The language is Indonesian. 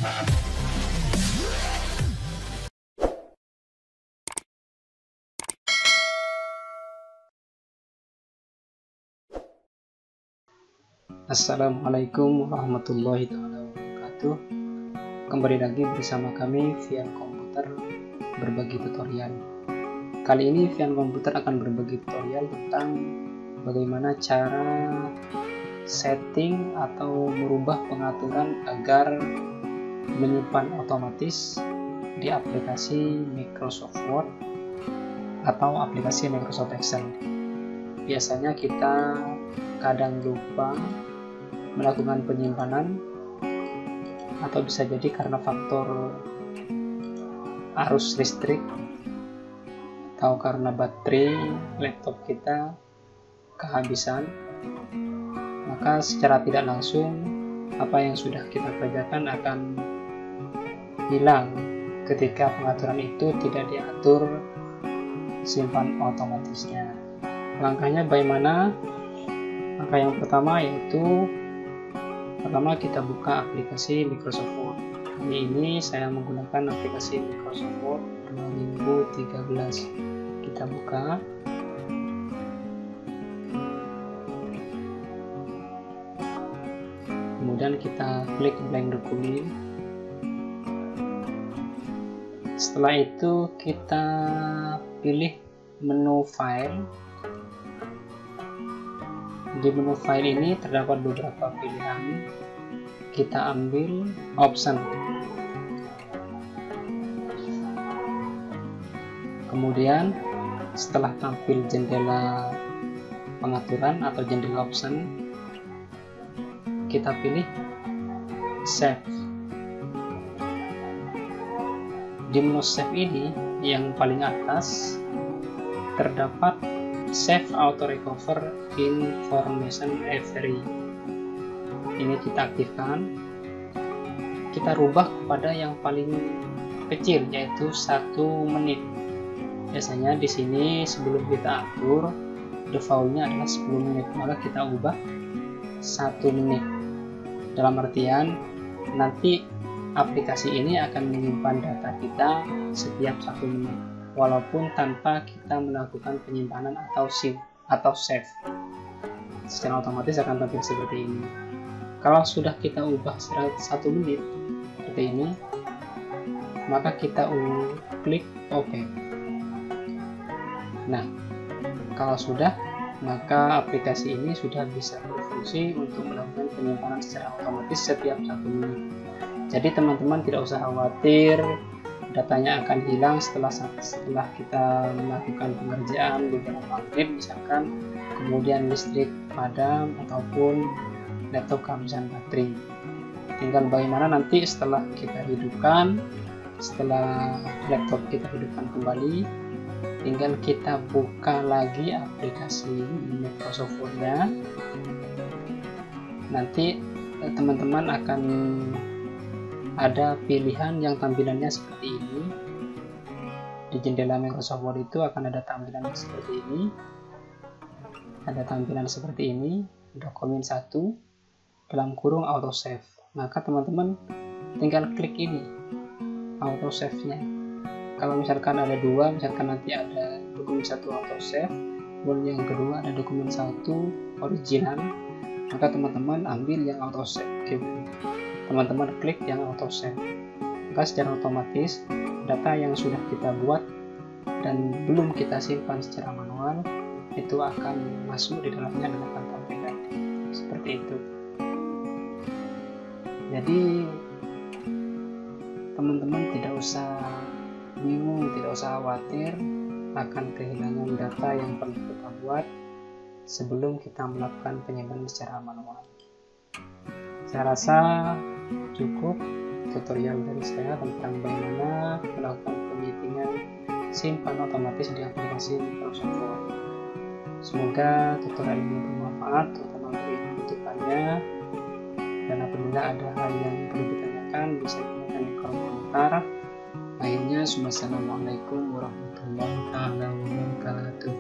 Assalamualaikum warahmatullahi wabarakatuh. Kembali lagi bersama kami Vian Komputer berbagi tutorial. Kali ini Vian Komputer akan berbagi tutorial tentang bagaimana cara setting atau merubah pengaturan agar menyimpan otomatis di aplikasi Microsoft Word atau aplikasi Microsoft Excel. Biasanya kita kadang lupa melakukan penyimpanan, atau bisa jadi karena faktor arus listrik atau karena baterai laptop kita kehabisan. Maka secara tidak langsung apa yang sudah kita kerjakan akan hilang ketika pengaturan itu tidak diatur simpan otomatisnya. Langkahnya bagaimana? Langkah yang pertama yaitu kita buka aplikasi Microsoft Word. Kali ini saya menggunakan aplikasi Microsoft Word 2013. Kita buka. Kemudian kita klik blank dokumen. Setelah itu kita pilih menu file. Di menu file ini terdapat beberapa pilihan. Kita ambil option. Kemudian setelah tampil jendela pengaturan atau jendela option, kita pilih save. Di menu save ini yang paling atas terdapat Save Auto Recover Information Every. Ini kita aktifkan. Kita rubah kepada yang paling kecil, yaitu 1 menit. Biasanya di sini sebelum kita atur defaultnya adalah 10 menit, maka kita ubah 1 menit. Dalam artian nanti aplikasi ini akan menyimpan data kita setiap 1 menit. Walaupun tanpa kita melakukan penyimpanan atau save, secara otomatis akan tampil seperti ini. Kalau sudah kita ubah 1 menit seperti ini, maka kita klik OK. Nah, kalau sudah, maka aplikasi ini sudah bisa berfungsi untuk melakukan penyimpanan secara otomatis setiap 1 menit. Jadi teman-teman tidak usah khawatir datanya akan hilang setelah kita melakukan pengerjaan beberapa menit, misalkan kemudian listrik padam ataupun laptop kehabisan baterai. Tinggal bagaimana nanti setelah kita hidupkan, setelah laptop kita hidupkan kembali, tinggal kita buka lagi aplikasi Microsoft Word-nya. Nanti teman-teman akan ada pilihan yang tampilannya seperti ini. Di jendela Microsoft Word itu akan ada tampilan seperti ini. Ada tampilan seperti ini, dokumen 1 dalam kurung auto save. Maka teman-teman tinggal klik ini, auto save-nya. Kalau misalkan ada 2, misalkan nanti ada dokumen 1 auto save, kemudian yang kedua ada dokumen 1 original, maka teman-teman ambil yang auto save. Teman-teman klik yang auto save, maka secara otomatis data yang sudah kita buat dan belum kita simpan secara manual itu akan masuk di dalamnya dan akan tampilan seperti itu. Jadi teman-teman tidak usah bingung, tidak usah khawatir akan kehilangan data yang pernah kita buat sebelum kita melakukan penyimpanan secara manual. Saya rasa cukup tutorial dari saya tentang bagaimana melakukan penyimpanan simpan otomatis di aplikasi Microsoft Word. Semoga tutorial ini bermanfaat, terutama bagi penutupannya. Dan apabila ada hal yang perlu ditanyakan, bisa ditanyakan di kolom komentar. Akhirnya, wassalamualaikum warahmatullahi wabarakatuh.